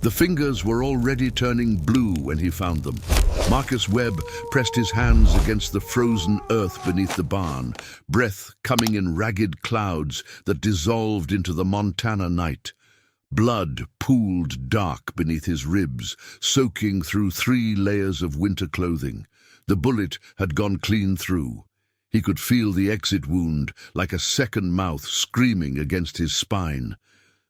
The fingers were already turning blue when he found them. Marcus Webb pressed his hands against the frozen earth beneath the barn, breath coming in ragged clouds that dissolved into the Montana night. Blood pooled dark beneath his ribs, soaking through 3 layers of winter clothing. The bullet had gone clean through. He could feel the exit wound like a second mouth screaming against his spine.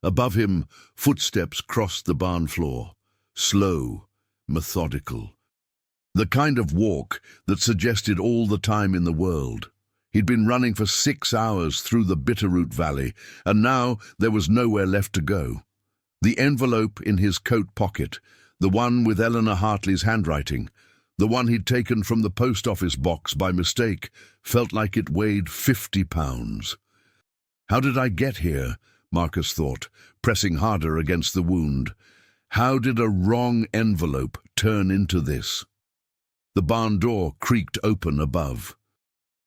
Above him, footsteps crossed the barn floor, slow, methodical. The kind of walk that suggested all the time in the world. He'd been running for 6 hours through the Bitterroot Valley, and now there was nowhere left to go. The envelope in his coat pocket, the one with Eleanor Hartley's handwriting, the one he'd taken from the post office box by mistake, felt like it weighed 50 pounds. How did I get here? Marcus thought, pressing harder against the wound. How did a wrong envelope turn into this? The barn door creaked open above.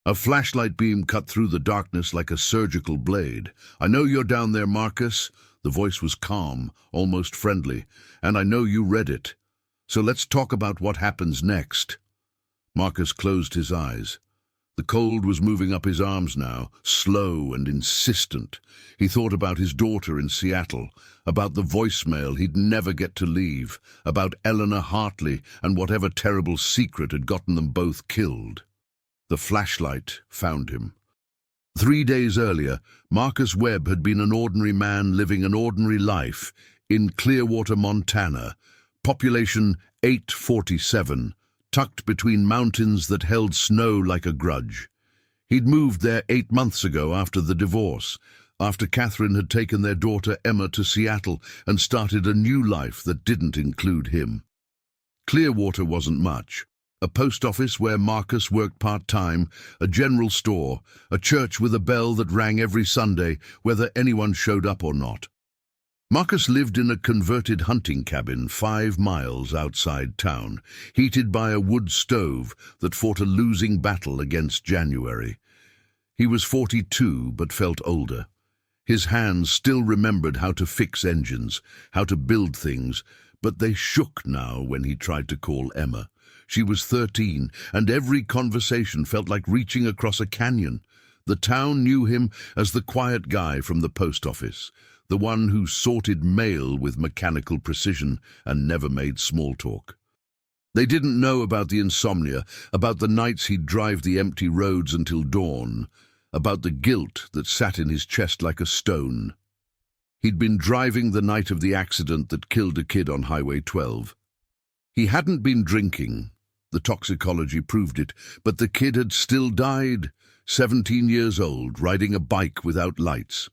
A flashlight beam cut through the darkness like a surgical blade. "I know you're down there, Marcus." The voice was calm, almost friendly. "And I know you read it. So let's talk about what happens next." Marcus closed his eyes. The cold was moving up his arms now, slow and insistent. He thought about his daughter in Seattle, about the voicemail he'd never get to leave, about Eleanor Hartley and whatever terrible secret had gotten them both killed. The flashlight found him. 3 days earlier, Marcus Webb had been an ordinary man living an ordinary life in Clearwater, Montana, population 847, tucked between mountains that held snow like a grudge. He'd moved there 8 months ago after the divorce, after Catherine had taken their daughter Emma to Seattle and started a new life that didn't include him. Clearwater wasn't much. A post office where Marcus worked part-time, a general store, a church with a bell that rang every Sunday, whether anyone showed up or not. Marcus lived in a converted hunting cabin 5 miles outside town, heated by a wood stove that fought a losing battle against January. He was 42 but felt older. His hands still remembered how to fix engines, how to build things, but they shook now when he tried to call Emma. She was 13, and every conversation felt like reaching across a canyon. The town knew him as the quiet guy from the post office, the one who sorted mail with mechanical precision and never made small talk. They didn't know about the insomnia, about the nights he'd drive the empty roads until dawn, about the guilt that sat in his chest like a stone. He'd been driving the night of the accident that killed a kid on Highway 12. He hadn't been drinking, the toxicology proved it, but the kid had still died, 17 years old, riding a bike without lights.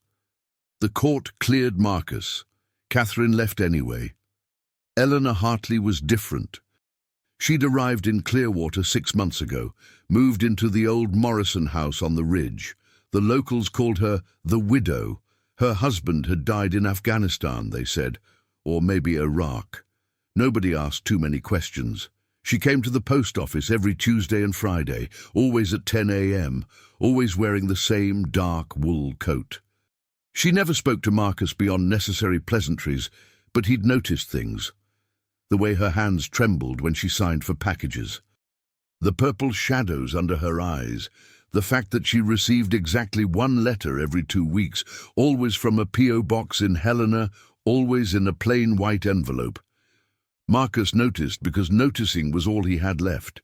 The court cleared Marcus. Catherine left anyway. Eleanor Hartley was different. She'd arrived in Clearwater 6 months ago, moved into the old Morrison house on the ridge. The locals called her the widow. Her husband had died in Afghanistan, they said, or maybe Iraq. Nobody asked too many questions. She came to the post office every Tuesday and Friday, always at 10 a.m., always wearing the same dark wool coat. She never spoke to Marcus beyond necessary pleasantries, but he'd noticed things. The way her hands trembled when she signed for packages. The purple shadows under her eyes. The fact that she received exactly 1 letter every 2 weeks, always from a P.O. box in Helena, always in a plain white envelope. Marcus noticed because noticing was all he had left.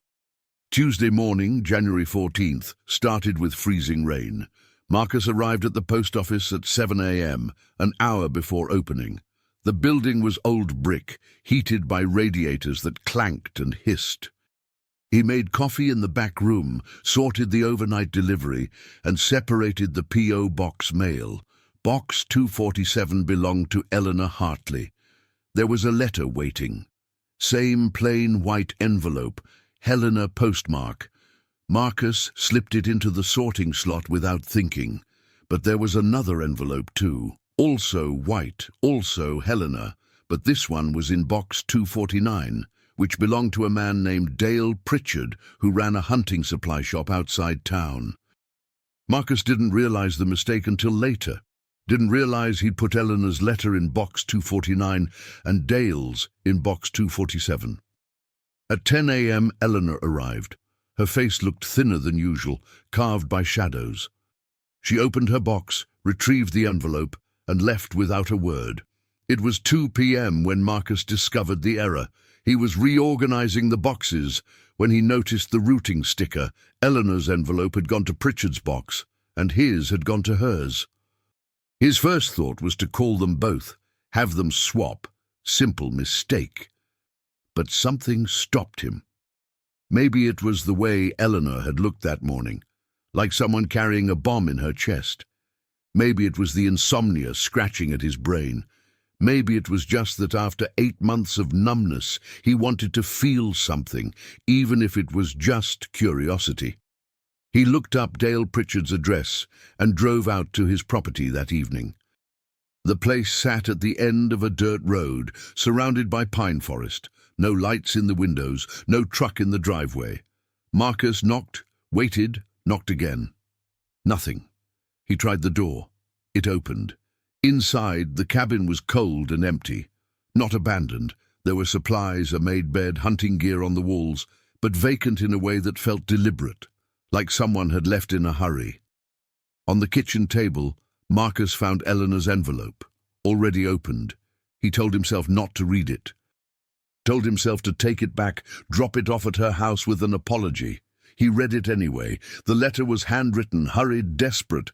Tuesday morning, January 14th, started with freezing rain. Marcus arrived at the post office at 7 a.m., an hour before opening. The building was old brick, heated by radiators that clanked and hissed. He made coffee in the back room, sorted the overnight delivery, and separated the P.O. box mail. Box 247 belonged to Eleanor Hartley. There was a letter waiting. Same plain white envelope, Helena postmark. Marcus slipped it into the sorting slot without thinking. But there was another envelope too, also white, also Helena, but this one was in box 249, which belonged to a man named Dale Pritchard, who ran a hunting supply shop outside town. Marcus didn't realize the mistake until later. Didn't realize he'd put Eleanor's letter in box 249 and Dale's in box 247. At 10 a.m. Eleanor arrived. Her face looked thinner than usual, carved by shadows. She opened her box, retrieved the envelope, and left without a word. It was 2 p.m. when Marcus discovered the error. He was reorganizing the boxes when he noticed the routing sticker. Eleanor's envelope had gone to Pritchard's box, and his had gone to hers. His first thought was to call them both, have them swap. Simple mistake. But something stopped him. Maybe it was the way Eleanor had looked that morning, like someone carrying a bomb in her chest. Maybe it was the insomnia scratching at his brain. Maybe it was just that after 8 months of numbness, he wanted to feel something, even if it was just curiosity. He looked up Dale Pritchard's address and drove out to his property that evening. The place sat at the end of a dirt road, surrounded by pine forest. No lights in the windows, no truck in the driveway. Marcus knocked, waited, knocked again. Nothing. He tried the door. It opened. Inside, the cabin was cold and empty. Not abandoned. There were supplies, a made bed, hunting gear on the walls, but vacant in a way that felt deliberate, like someone had left in a hurry. On the kitchen table, Marcus found Eleanor's envelope, already opened. He told himself not to read it. Told himself to take it back, drop it off at her house with an apology. He read it anyway. The letter was handwritten, hurried, desperate.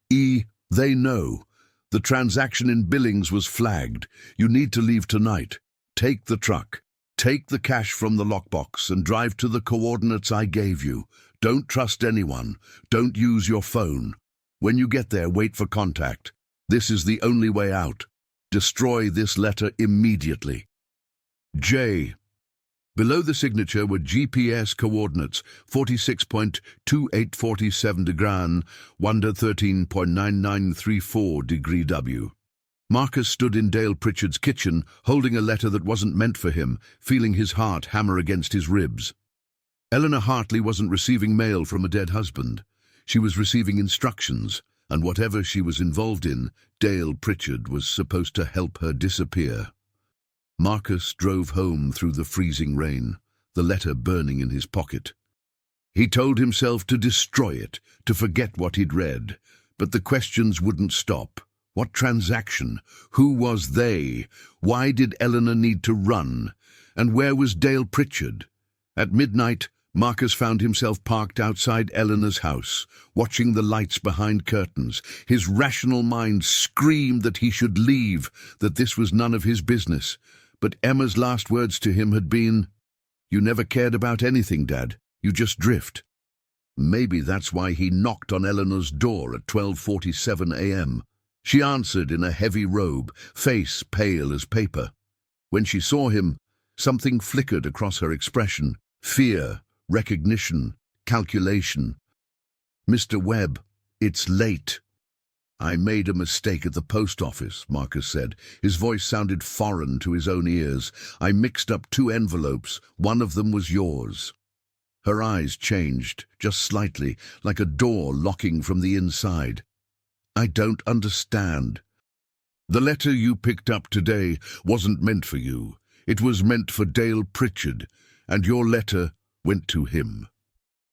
They know. The transaction in Billings was flagged. You need to leave tonight. Take the truck. Take the cash from the lockbox and drive to the coordinates I gave you. Don't trust anyone. Don't use your phone. When you get there, wait for contact. This is the only way out. Destroy this letter immediately. J. Below the signature were GPS coordinates 46.2847 degran, 113.9934 degree W. Marcus stood in Dale Pritchard's kitchen, holding a letter that wasn't meant for him, feeling his heart hammer against his ribs. Eleanor Hartley wasn't receiving mail from a dead husband. She was receiving instructions, and whatever she was involved in, Dale Pritchard was supposed to help her disappear. Marcus drove home through the freezing rain, the letter burning in his pocket. He told himself to destroy it, to forget what he'd read, but the questions wouldn't stop. What transaction? Who was they? Why did Eleanor need to run? And where was Dale Pritchard? At midnight, Marcus found himself parked outside Eleanor's house, watching the lights behind curtains. His rational mind screamed that he should leave, that this was none of his business. But Emma's last words to him had been, "You never cared about anything, Dad. You just drift." Maybe that's why he knocked on Eleanor's door at 12:47 a.m. She answered in a heavy robe, face pale as paper. When she saw him, something flickered across her expression. Fear, recognition, calculation. "Mr. Webb, it's late." "I made a mistake at the post office," Marcus said. His voice sounded foreign to his own ears. "I mixed up 2 envelopes. One of them was yours." Her eyes changed, just slightly, like a door locking from the inside. "I don't understand." "The letter you picked up today wasn't meant for you. It was meant for Dale Pritchard, and your letter went to him."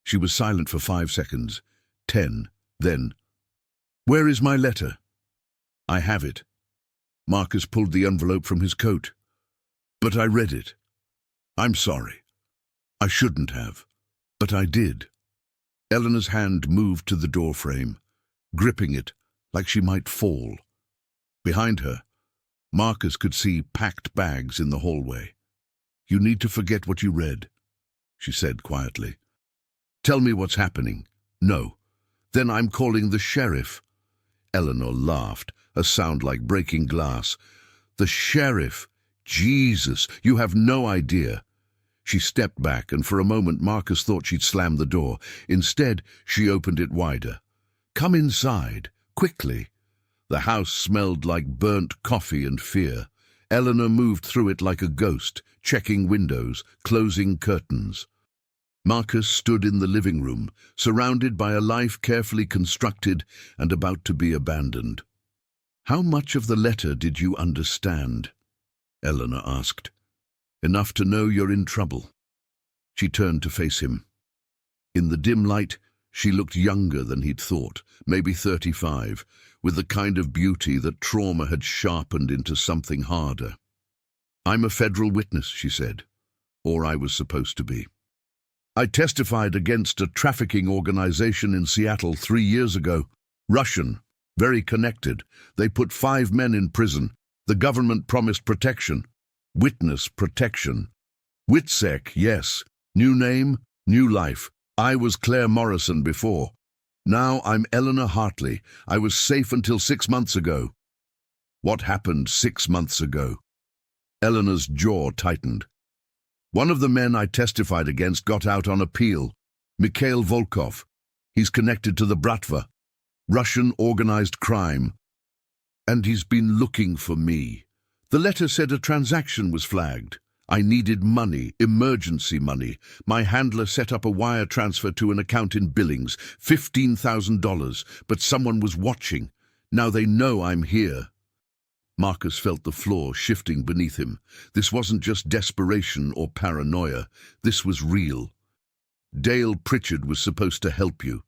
She was silent for 5 seconds. 10, then, "Where is my letter?" "I have it." Marcus pulled the envelope from his coat. "But I read it. I'm sorry. I shouldn't have, but I did." Eleanor's hand moved to the doorframe, gripping it like she might fall. Behind her, Marcus could see packed bags in the hallway. "You need to forget what you read," she said quietly. "Tell me what's happening." "No." "Then I'm calling the sheriff." Eleanor laughed, a sound like breaking glass. "The sheriff? Jesus, you have no idea." She stepped back, and for a moment Marcus thought she'd slam the door. Instead, she opened it wider. "Come inside, quickly." The house smelled like burnt coffee and fear. Eleanor moved through it like a ghost, checking windows, closing curtains. Marcus stood in the living room, surrounded by a life carefully constructed and about to be abandoned. How much of the letter did you understand? Eleanor asked. Enough to know you're in trouble. She turned to face him. In the dim light, she looked younger than he'd thought, maybe 35, with the kind of beauty that trauma had sharpened into something harder. I'm a federal witness, she said, or I was supposed to be. I testified against a trafficking organization in Seattle 3 years ago. Russian, very connected. They put 5 men in prison. The government promised protection. Witness protection. WITSEC, yes. New name, new life. I was Claire Morrison before. Now I'm Eleanor Hartley. I was safe until 6 months ago. What happened 6 months ago? Eleanor's jaw tightened. One of the men I testified against got out on appeal. Mikhail Volkov. He's connected to the Bratva. Russian organized crime. And he's been looking for me. The letter said a transaction was flagged. I needed money, emergency money. My handler set up a wire transfer to an account in Billings, $15,000, but someone was watching. Now they know I'm here. Marcus felt the floor shifting beneath him. This wasn't just desperation or paranoia. This was real. Dale Pritchard was supposed to help you.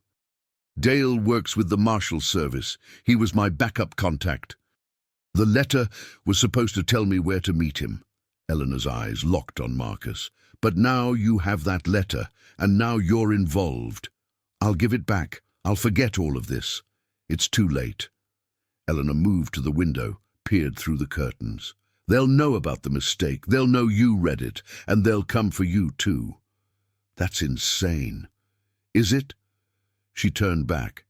Dale works with the Marshal Service. He was my backup contact. The letter was supposed to tell me where to meet him. Eleanor's eyes locked on Marcus. But now you have that letter, and now you're involved. I'll give it back. I'll forget all of this. It's too late. Eleanor moved to the window, peered through the curtains. They'll know about the mistake. They'll know you read it, and they'll come for you too. That's insane. Is it? She turned back.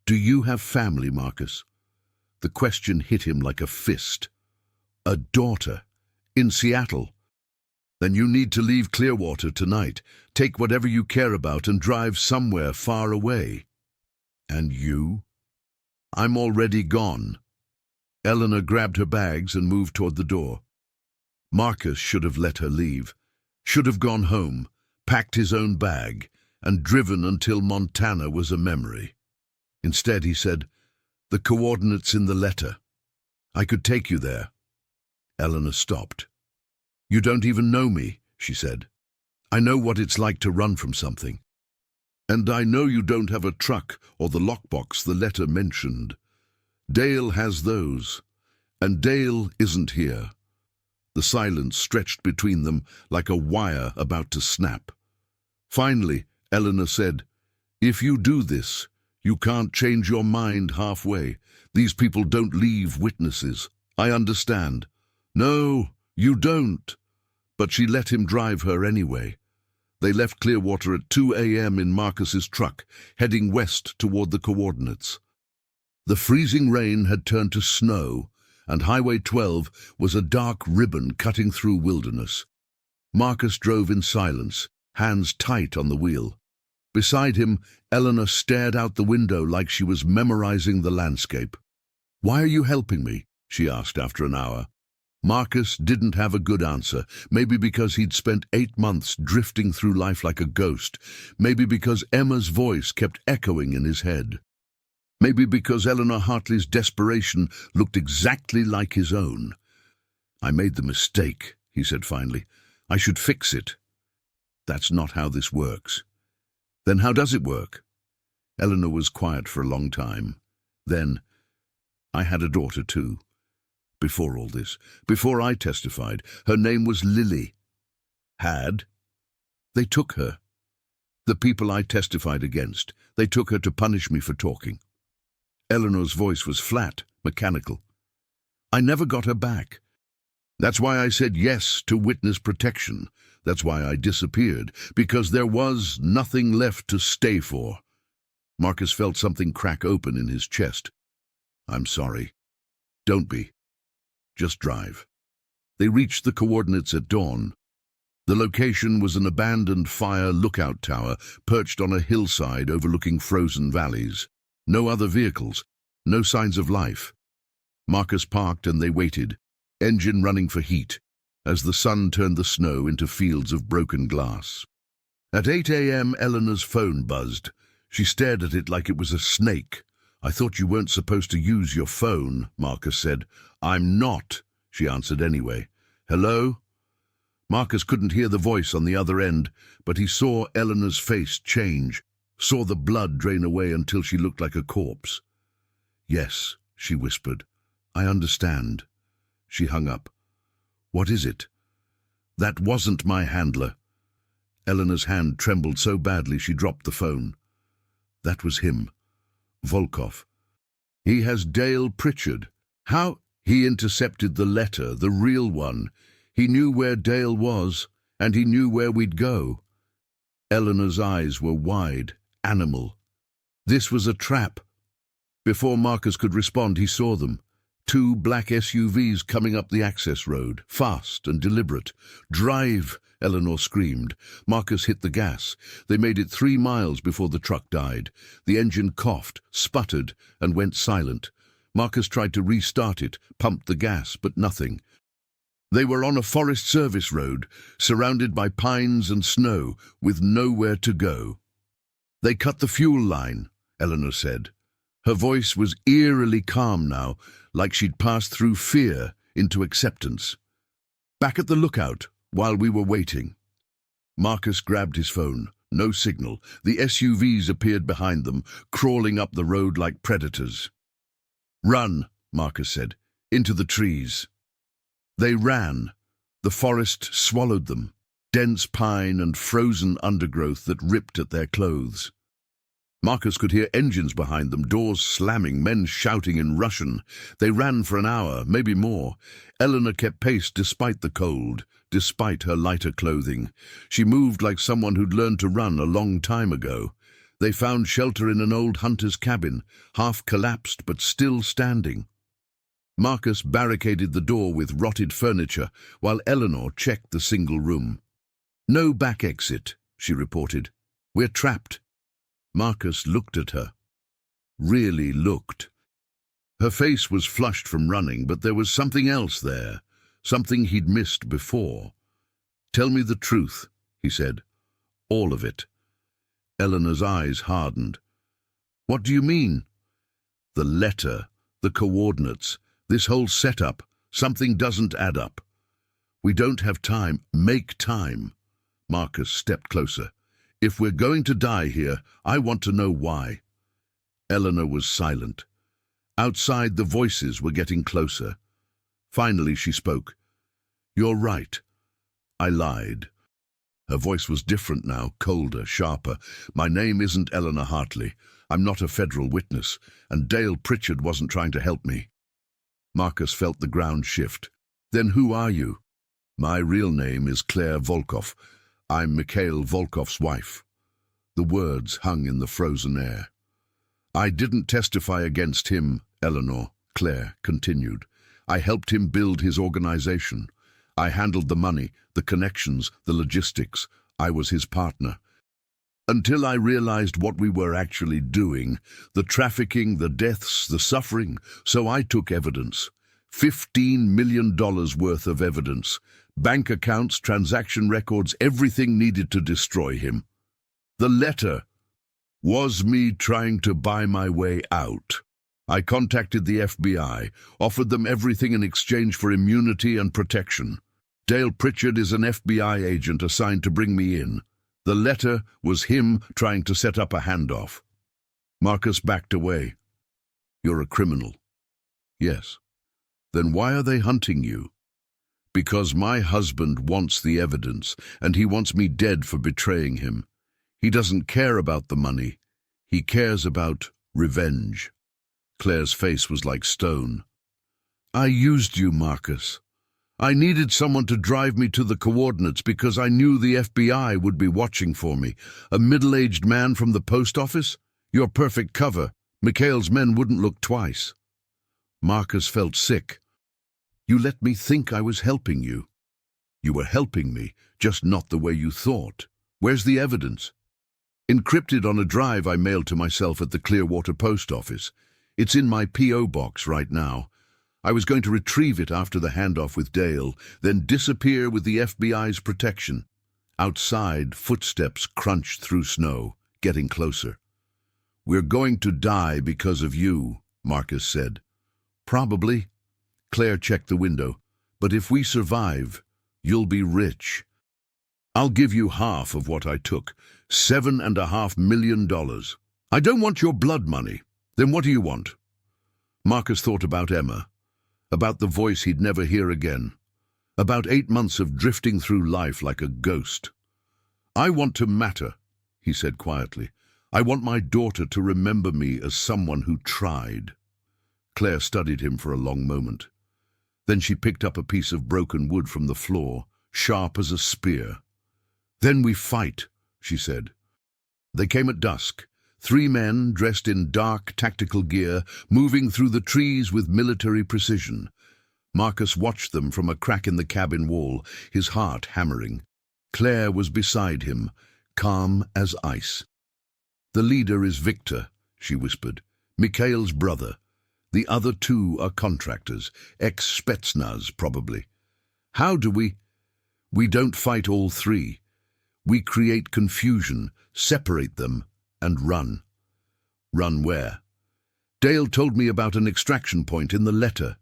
Do you have family, Marcus? The question hit him like a fist. A daughter? In Seattle? Then you need to leave Clearwater tonight. Take whatever you care about and drive somewhere far away. And you? I'm already gone. Eleanor grabbed her bags and moved toward the door. Marcus should have let her leave, should have gone home, packed his own bag, and driven until Montana was a memory. Instead, he said, "The coordinates in the letter. I could take you there." Eleanor stopped. "You don't even know me," she said. "I know what it's like to run from something. And I know you don't have a truck or the lockbox the letter mentioned. Dale has those, and Dale isn't here." The silence stretched between them like a wire about to snap. Finally, Eleanor said, "If you do this, you can't change your mind halfway. These people don't leave witnesses. I understand." "No, you don't." But she let him drive her anyway. They left Clearwater at 2 a.m. in Marcus's truck, heading west toward the coordinates. The freezing rain had turned to snow, and Highway 12 was a dark ribbon cutting through wilderness. Marcus drove in silence, hands tight on the wheel. Beside him, Eleanor stared out the window like she was memorizing the landscape. "Why are you helping me?" she asked after an hour. Marcus didn't have a good answer, maybe because he'd spent 8 months drifting through life like a ghost, maybe because Emma's voice kept echoing in his head. Maybe because Eleanor Hartley's desperation looked exactly like his own. "I made the mistake," he said finally. "I should fix it." "That's not how this works." "Then how does it work?" Eleanor was quiet for a long time. Then, "I had a daughter too. Before all this, before I testified, her name was Lily." "Had?" "They took her. The people I testified against. They took her to punish me for talking." Eleanor's voice was flat, mechanical. "I never got her back. That's why I said yes to witness protection. That's why I disappeared, because there was nothing left to stay for." Marcus felt something crack open in his chest. "I'm sorry." "Don't be. Just drive." They reached the coordinates at dawn. The location was an abandoned fire lookout tower perched on a hillside overlooking frozen valleys. No other vehicles, no signs of life. Marcus parked and they waited, engine running for heat, as the sun turned the snow into fields of broken glass. At 8 a.m. Eleanor's phone buzzed. She stared at it like it was a snake. "I thought you weren't supposed to use your phone," Marcus said. "I'm not," she answered anyway. "Hello?" Marcus couldn't hear the voice on the other end, but he saw Eleanor's face change, saw the blood drain away until she looked like a corpse. "Yes," she whispered. "I understand." She hung up. "What is it?" "That wasn't my handler." Eleanor's hand trembled so badly she dropped the phone. "That was him. Volkov. He has Dale Pritchard. How? He intercepted the letter, the real one. He knew where Dale was, and he knew where we'd go." Eleanor's eyes were wide, animal. This was a trap. Before Marcus could respond, he saw them. 2 black SUVs coming up the access road, fast and deliberate. "Drive!" Eleanor screamed. Marcus hit the gas. They made it 3 miles before the truck died. The engine coughed, sputtered, and went silent. Marcus tried to restart it, pumped the gas, but nothing. They were on a Forest Service road, surrounded by pines and snow, with nowhere to go. "They cut the fuel line," Eleanor said. Her voice was eerily calm now, like she'd passed through fear into acceptance. "Back at the lookout, while we were waiting." Marcus grabbed his phone. No signal. The SUVs appeared behind them, crawling up the road like predators. "Run," Marcus said, "into the trees." They ran. The forest swallowed them, dense pine and frozen undergrowth that ripped at their clothes. Marcus could hear engines behind them, doors slamming, men shouting in Russian. They ran for an hour, maybe more. Eleanor kept pace despite the cold, despite her lighter clothing. She moved like someone who'd learned to run a long time ago. They found shelter in an old hunter's cabin, half collapsed but still standing. Marcus barricaded the door with rotted furniture, while Eleanor checked the single room. "No back exit," she reported. "We're trapped." Marcus looked at her. Really looked. Her face was flushed from running, but there was something else there, something he'd missed before. "Tell me the truth," he said. "All of it." Eleanor's eyes hardened. "What do you mean?" "The letter, the coordinates, this whole setup, something doesn't add up." "We don't have time." "Make time." Marcus stepped closer. "If we're going to die here, I want to know why." Eleanor was silent. Outside, the voices were getting closer. Finally, she spoke. "You're right. I lied." Her voice was different now, colder, sharper. "My name isn't Eleanor Hartley. I'm not a federal witness, and Dale Pritchard wasn't trying to help me." Marcus felt the ground shift. "Then who are you?" "My real name is Claire Volkov. I'm Mikhail Volkov's wife." The words hung in the frozen air. "I didn't testify against him, Eleanor," Claire continued. "I helped him build his organization. I handled the money, the connections, the logistics. I was his partner. Until I realized what we were actually doing, the trafficking, the deaths, the suffering, so I took evidence. $15 million worth of evidence. Bank accounts, transaction records, everything needed to destroy him. The letter was me trying to buy my way out. I contacted the FBI, offered them everything in exchange for immunity and protection. Dale Pritchard is an FBI agent assigned to bring me in. The letter was him trying to set up a handoff." Marcus backed away. "You're a criminal." "Yes." "Then why are they hunting you?" "Because my husband wants the evidence, and he wants me dead for betraying him. He doesn't care about the money. He cares about revenge." Claire's face was like stone. "I used you, Marcus. I needed someone to drive me to the coordinates because I knew the FBI would be watching for me. A middle-aged man from the post office? Your perfect cover. Mikhail's men wouldn't look twice." Marcus felt sick. "You let me think I was helping you." "You were helping me, just not the way you thought. Where's the evidence?" "Encrypted on a drive I mailed to myself at the Clearwater post office. It's in my P.O. box right now. I was going to retrieve it after the handoff with Dale, then disappear with the FBI's protection." Outside, footsteps crunched through snow, getting closer. "We're going to die because of you," Marcus said. "Probably." Claire checked the window. "But if we survive, you'll be rich. I'll give you half of what I took, $7.5 million. I don't want your blood money. Then what do you want?" Marcus thought about Emma, about the voice he'd never hear again, about 8 months of drifting through life like a ghost. "I want to matter," he said quietly. "I want my daughter to remember me as someone who tried." Claire studied him for a long moment. Then she picked up a piece of broken wood from the floor, sharp as a spear. "Then we fight," she said. They came at dusk, 3 men dressed in dark tactical gear, moving through the trees with military precision. Marcus watched them from a crack in the cabin wall, his heart hammering. Claire was beside him, calm as ice. "The leader is Victor," she whispered, "Mikhail's brother. The other 2 are contractors, ex-Spetsnaz probably. How do we? We don't fight all 3. We create confusion, separate them, and run." "Run where?" "Dale told me about an extraction point in the letter.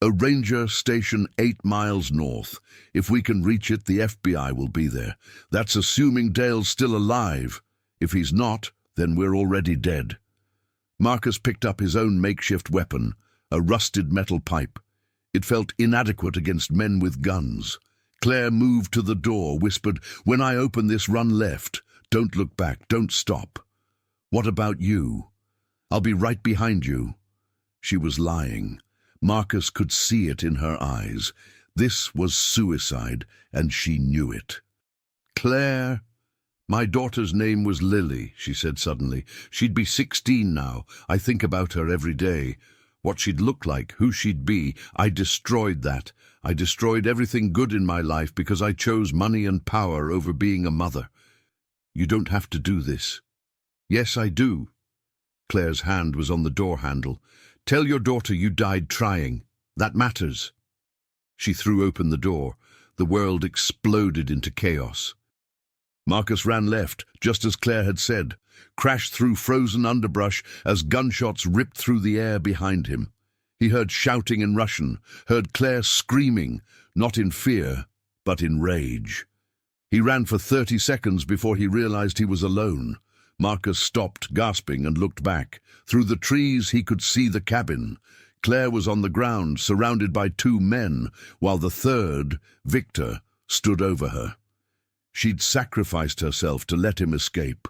A ranger station 8 miles north. If we can reach it, the FBI will be there. That's assuming Dale's still alive. If he's not, then we're already dead." Marcus picked up his own makeshift weapon, a rusted metal pipe. It felt inadequate against men with guns. Claire moved to the door, whispered, "When I open this, run left. Don't look back, don't stop." "What about you?" "I'll be right behind you." She was lying. Marcus could see it in her eyes. This was suicide, and she knew it. "Claire, my daughter's name was Lily," she said suddenly. "She'd be 16 now. I think about her every day. What she'd look like, who she'd be. I destroyed that. I destroyed everything good in my life because I chose money and power over being a mother. You don't have to do this." "Yes, I do." Claire's hand was on the door handle. "Tell your daughter you died trying. That matters." She threw open the door. The world exploded into chaos. Marcus ran left, just as Claire had said, crashed through frozen underbrush as gunshots ripped through the air behind him. He heard shouting in Russian, heard Claire screaming, not in fear, but in rage. He ran for 30 seconds before he realized he was alone. Marcus stopped, gasping, and looked back. Through the trees he could see the cabin. Claire was on the ground, surrounded by 2 men, while the third, Victor, stood over her. She'd sacrificed herself to let him escape.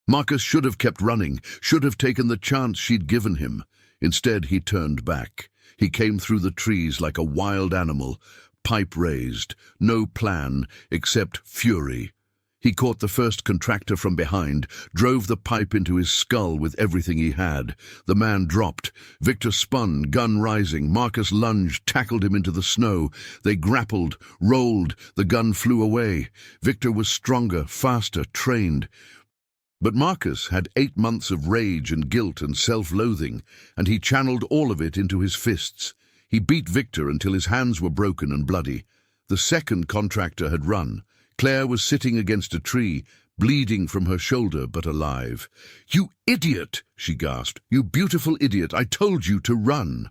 Marcus should have kept running, should have taken the chance she'd given him. Instead, he turned back. He came through the trees like a wild animal, pipe raised, no plan except fury. He caught the first contractor from behind, drove the pipe into his skull with everything he had. The man dropped. Victor spun, gun rising. Marcus lunged, tackled him into the snow. They grappled, rolled. The gun flew away. Victor was stronger, faster, trained. But Marcus had 8 months of rage and guilt and self-loathing, and he channeled all of it into his fists. He beat Victor until his hands were broken and bloody. The second contractor had run. Claire was sitting against a tree, bleeding from her shoulder but alive. "You idiot!" she gasped. "You beautiful idiot! I told you to run!"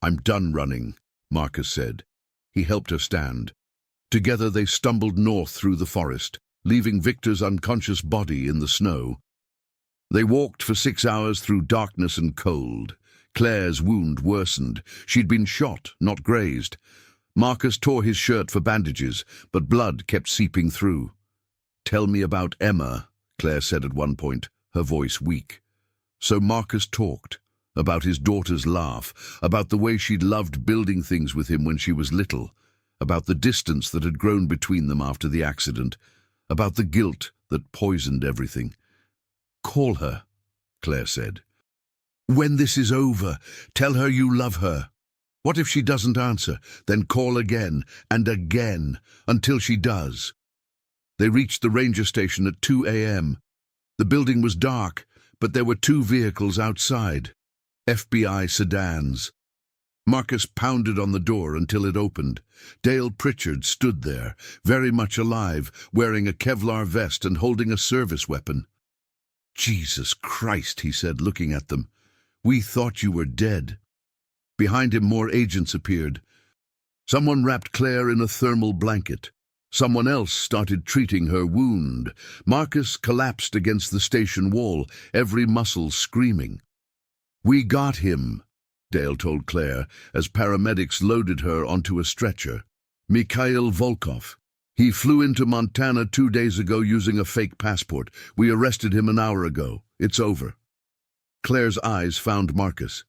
"I'm done running," Marcus said. He helped her stand. Together they stumbled north through the forest, leaving Victor's unconscious body in the snow. They walked for 6 hours through darkness and cold. Claire's wound worsened. She'd been shot, not grazed. Marcus tore his shirt for bandages, but blood kept seeping through. "Tell me about Emma," Claire said at one point, her voice weak. So Marcus talked, about his daughter's laugh, about the way she'd loved building things with him when she was little, about the distance that had grown between them after the accident, about the guilt that poisoned everything. "Call her," Claire said. "When this is over, tell her you love her. What if she doesn't answer? Then call again and again, until she does." They reached the ranger station at 2 a.m. The building was dark, but there were 2 vehicles outside, FBI sedans. Marcus pounded on the door until it opened. Dale Pritchard stood there, very much alive, wearing a Kevlar vest and holding a service weapon. Jesus Christ, he said, looking at them. We thought you were dead. Behind him, more agents appeared. Someone wrapped Claire in a thermal blanket. Someone else started treating her wound. Marcus collapsed against the station wall, every muscle screaming. We got him, Dale told Claire, as paramedics loaded her onto a stretcher. Mikhail Volkov. He flew into Montana 2 days ago using a fake passport. We arrested him an hour ago. It's over. Claire's eyes found Marcus.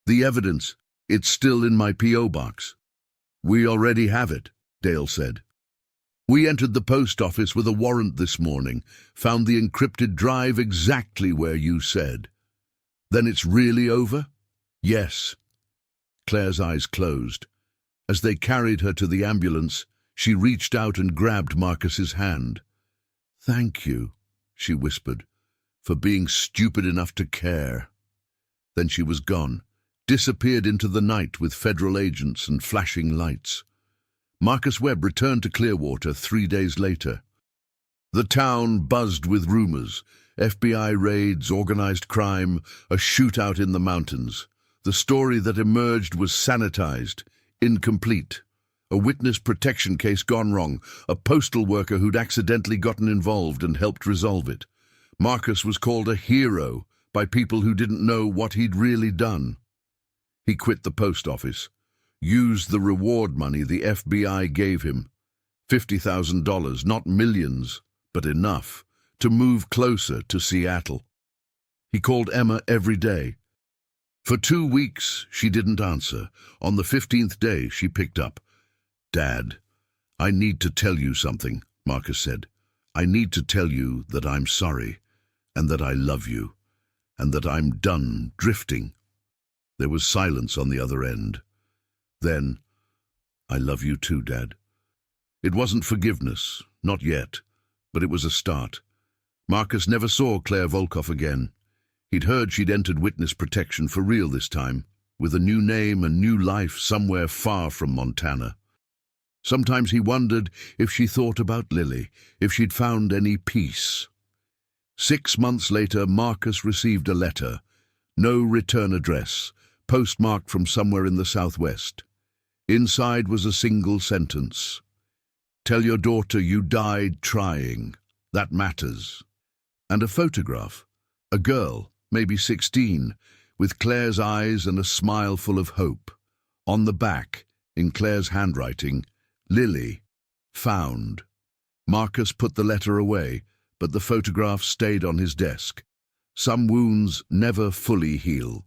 The evidence. It's still in my P.O. box. We already have it, Dale said. We entered the post office with a warrant this morning, found the encrypted drive exactly where you said. Then it's really over? Yes. Claire's eyes closed. As they carried her to the ambulance, she reached out and grabbed Marcus's hand. Thank you, she whispered, for being stupid enough to care. Then she was gone, disappeared into the night with federal agents and flashing lights. Marcus Webb returned to Clearwater 3 days later. The town buzzed with rumors, FBI raids, organized crime, a shootout in the mountains. The story that emerged was sanitized, incomplete. A witness protection case gone wrong, a postal worker who'd accidentally gotten involved and helped resolve it. Marcus was called a hero by people who didn't know what he'd really done. He quit the post office, used the reward money the FBI gave him, $50,000, not millions, but enough, to move closer to Seattle. He called Emma every day. For 2 weeks, she didn't answer. On the 15th day, she picked up. Dad, I need to tell you something, Marcus said. I need to tell you that I'm sorry, and that I love you, and that I'm done drifting. There was silence on the other end. Then, I love you too, Dad. It wasn't forgiveness, not yet, but it was a start. Marcus never saw Claire Volkov again. He'd heard she'd entered witness protection for real this time, with a new name and new life somewhere far from Montana. Sometimes he wondered if she thought about Lily, if she'd found any peace. 6 months later, Marcus received a letter. No return address, postmarked from somewhere in the southwest. Inside was a single sentence. Tell your daughter you died trying. That matters. And a photograph. A girl, maybe 16, with Claire's eyes and a smile full of hope. On the back, in Claire's handwriting, Lily, found. Marcus put the letter away, but the photograph stayed on his desk. Some wounds never fully heal.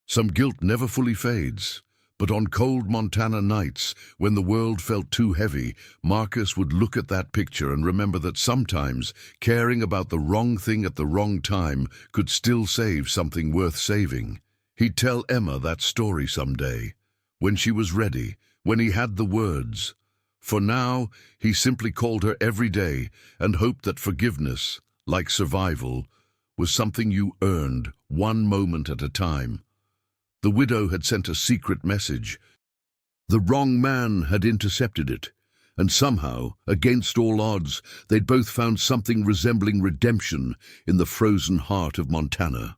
Some guilt never fully fades. But on cold Montana nights, when the world felt too heavy, Marcus would look at that picture and remember that sometimes caring about the wrong thing at the wrong time could still save something worth saving. He'd tell Emma that story someday, when she was ready, when he had the words. For now, he simply called her every day and hoped that forgiveness, like survival, was something you earned one moment at a time. The widow had sent a secret message. The wrong man had intercepted it, and somehow, against all odds, they'd both found something resembling redemption in the frozen heart of Montana.